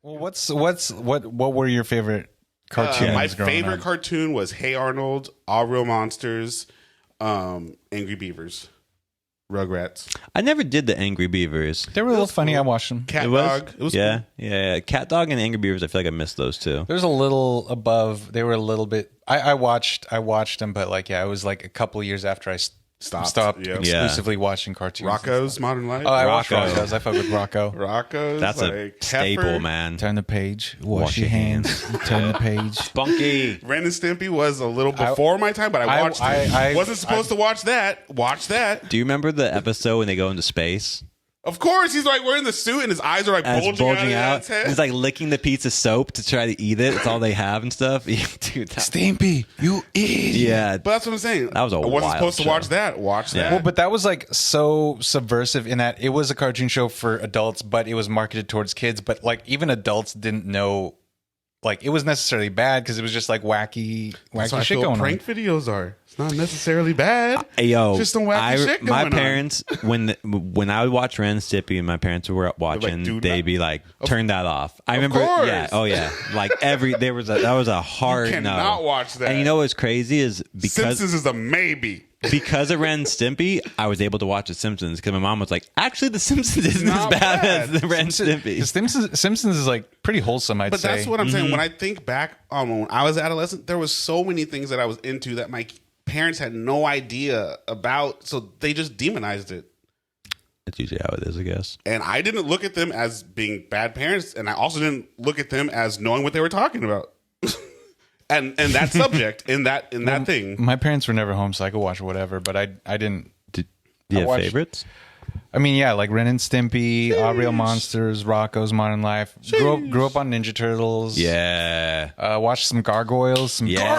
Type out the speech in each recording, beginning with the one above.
Well, what were your favorite cartoons? My growing favorite up? cartoon was Hey Arnold, All Real Monsters, Angry Beavers, Rugrats, I never did the Angry Beavers. They were a little funny. I watched them. Cat It was, Dog. It was yeah, cool. yeah. Cat Dog and Angry Beavers. I feel like I missed those two. There's a little above. They were a little bit. I watched them, but like it was like a couple of years after I stopped yeah. exclusively watching cartoons. Rocco's Modern Life. Oh, I watched Rocco. Rocco's. I fuck with Rocco. Rocco's. That's a like, staple, Heifer. Turn man. the page. Wash your hands. Turn the page. Bunky. Ren and Stimpy was a little before my time, but I watched it. I wasn't supposed to watch that. Watch that. Do you remember the episode when they go into space? Of course, he's like wearing the suit and his eyes are like And it's bulging out. Of his head. He's like licking the piece of soap to try to eat it. It's all they have and stuff. Dude, Stimpy, you idiot. yeah. But that's what I'm saying. That was a I wasn't wild supposed to show. watch that. Watch that. Well, but that was like so subversive in that it was a cartoon show for adults, but it was marketed towards kids. But like even adults didn't know, like it was necessarily bad because it was just like wacky That's how I shit feel going prank on. videos are. It's not necessarily bad. Yo, Just some wacky shit going my on. parents, when I would watch Ren and Stimpy and my parents were watching, dude, they'd be like, turn that off. I remember, course. yeah, oh yeah. Like that was a hard cannot no. watch that. And you know what's crazy is because Simpsons is a maybe. because of Ren and Stimpy, I was able to watch The Simpsons because my mom was like, actually, The Simpsons isn't as not bad bad. as the Ren and Stimpy. The Simpsons is like pretty wholesome, I'd But say. that's what I'm saying. When I think back on when I was an adolescent, there was so many things that I was into that my parents had no idea about, so they just demonized it. That's usually how it is, I guess. And I didn't look at them as being bad parents, and I also didn't look at them as knowing what they were talking about. and that subject in that thing. My parents were never home, so I could watch whatever. But I didn't. Do you have watched- favorites? I mean, yeah, like Ren and Stimpy, All Real Monsters, Rocco's Modern Life. Grew up on Ninja Turtles. Yeah. Watched some Gargoyles. Some Yeah.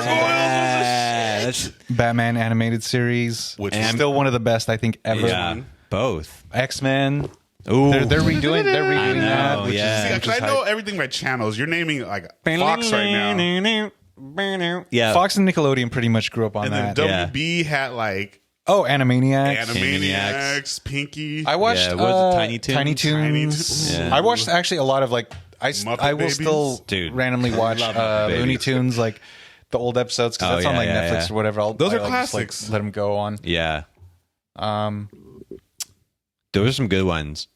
That's, Batman animated series, Which is is- still one of the best I think ever. yeah. Both. X-Men. Ooh. They're redoing I know, that. Which yeah. is, See, which 'cause is I know hype. everything by channels. You're naming like Fox right now. Yeah. Fox and Nickelodeon pretty much grew up on And then that. WB had like Oh, Animaniacs. Animaniacs, Pinky. I watched Yeah, was it Tiny Toons? Tiny Toons. Tiny Toons. Yeah. I watched actually a lot of like Muppet I will Babies? still Dude, randomly watch love Muppet Looney Babies. Tunes, like the old episodes because Oh, that's on yeah, like yeah, Netflix yeah. or whatever. Those are just, classics. let them go on. Yeah. Um, Those are some good ones.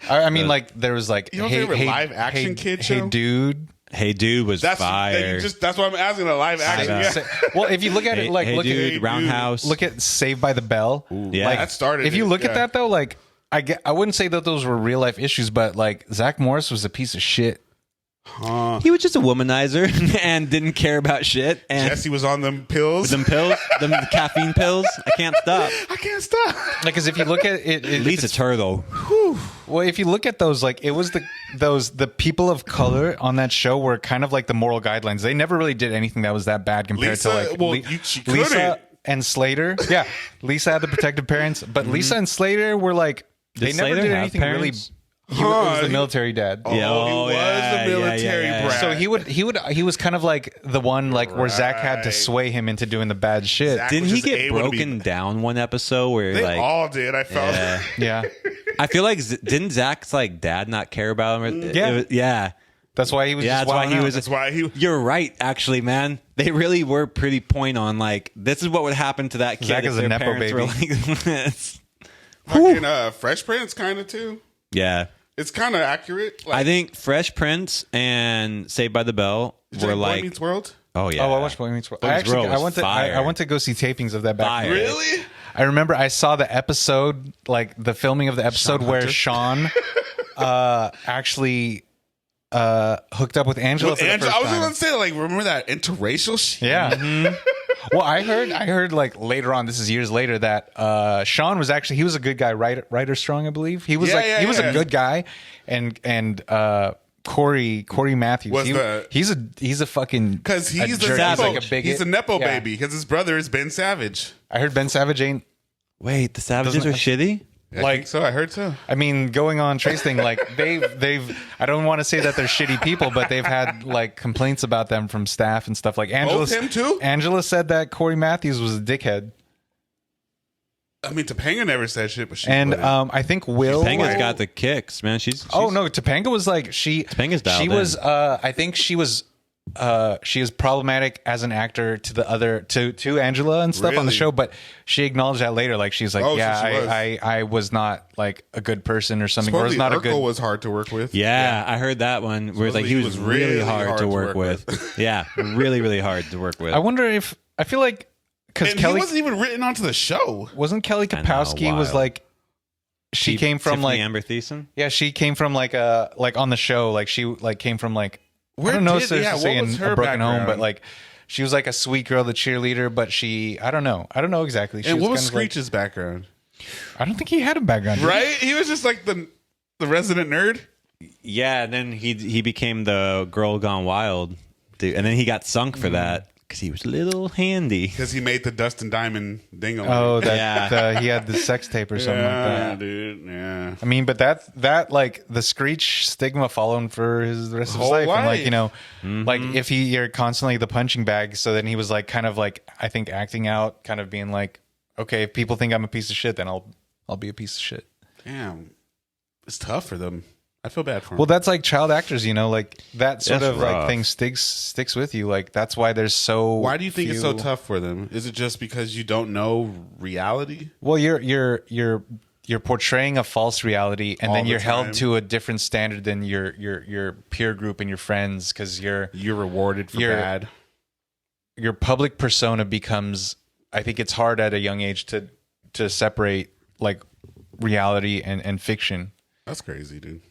I mean, like there was like Your favorite live action kid Hey show? Dude. Hey Dude was That's fire. that's what I'm asking. A live action. Yeah. Yeah. Well, if you look at hey, it, like hey look Dude, at Dude. Roundhouse. look at Saved by the Bell. yeah. like, That started If you it, look at yeah. that though, like I wouldn't say that those were real life issues, but like Zach Morris was a piece of shit. He was just a womanizer and didn't care about shit. And Jesse was on them pills. them pills, them caffeine pills, I can't stop. I can't stop. Like, because if you look at it, At least it's her though. well, if you look at those, like it was the people of color on that show were kind of like the moral guidelines. They never really did anything that was that bad compared Lisa- to like well, she couldn't. Lisa and Slater. Yeah, Lisa had the protective parents, but Lisa and Slater were like they Did never Slater did have anything really. parents? He was Huh, the he- military dad. Oh, Yeah, he was yeah, the military yeah. brat. So he was kind of like the one like where Zach had to Right. sway him into doing the bad shit. Zach Didn't was he just get able to be- broken down one episode where They like all did. I felt. yeah. Yeah, I feel like didn't Zach's like dad not care about him? Yeah. Yeah. that's why he was. Yeah, just that's why wilding he out. was. That's why he. You're right, actually, man. They really were pretty point on. Like, this is what would happen to that kid Zach if is a their Nepo parents were baby. like this. Fucking Fresh Prince, kind of too. Yeah, It's kind of accurate. Like, I think Fresh Prince and Saved by the Bell did you were Boy like, Meets World. oh yeah. Oh, I watched Boy Meets World. Boy I Meets World actually, was I fire. went to go see tapings of that back. Fire. in the day. Really? I remember I saw the episode, like the filming of the episode where Hunter? Sean actually hooked up with Angela for the Angela, first I was time. going to say, like, remember that interracial shit? Yeah. Well, I heard like later on, this is years later, that Sean was actually, he was a good guy, writer strong, I believe. He was Yeah, he was yeah. a good guy, and Corey Matthews, Was he's a fucking Because he's a the jerk. Nepo, He's like a bigot. he's a Nepo Yeah. baby. Because his brother is Ben Savage. I heard Ben Savage ain't. Wait, the Savages Doesn't- are shitty. I Like- think so. I heard so. I mean, going on Trace thing, like they've. I don't want to say that they're shitty people, but they've had like complaints about them from staff and stuff. Like Angela, him too? Angela said that Corey Matthews was a dickhead. I mean, Topanga never said shit, but she And wouldn't. I think Will. Topanga's got the kicks, man. She's Oh no, Topanga was like Topanga's dialed she was in. I think she was problematic as an actor to the other to Angela and stuff on the Really? show, but she acknowledged that later. Like she's like, Oh, so yeah, she was. I was not like a good person or something, or was Supposedly not a Urkel good. was hard to work with. Yeah, I heard that one where it's like Supposedly he he was was really really hard to work with. Yeah, really, really hard to work with. I wonder if I feel like because And Kelly he wasn't even written onto the show. wasn't Kelly I know, Kapowski was wild. like she came from Tiffany like Amber Thiessen. yeah she came from like on the show like she like came from like Where I don't know did- if there's yeah, to say what was in her a broken home, background? but like she was like a sweet girl, the cheerleader, but I don't know exactly. She And what was kind of like- Screech's background? I don't think he had a background. Right? He was just like the resident nerd. Yeah, and then he became the girl gone wild, dude. And then he got sunk Mm. for that because he was a little handy. Because he made the Dustin Diamond dingo. Oh, that Yeah. he had the sex tape or something like yeah, that. dude. Yeah. I mean, but that like the Screech stigma following for the rest of his Whole life. And like, life. you know, like if you're constantly the punching bag, so then he was like kind of like I think acting out, kind of being like, okay, if people think I'm a piece of shit, then I'll be a piece of shit. Damn. It's tough for them. I feel bad for him. Well, that's like child actors, you know, like that sort That's of like rough. thing sticks with you. Like that's why there's so. Why do you think it's so few- tough for them? Is it just because you don't know reality? Well, you're portraying a false reality, and All then the you're held time. to a different standard than your peer group and your friends because You're rewarded for You're- bad. your public persona becomes. I think it's hard at a young age to separate like reality and fiction. That's crazy, dude.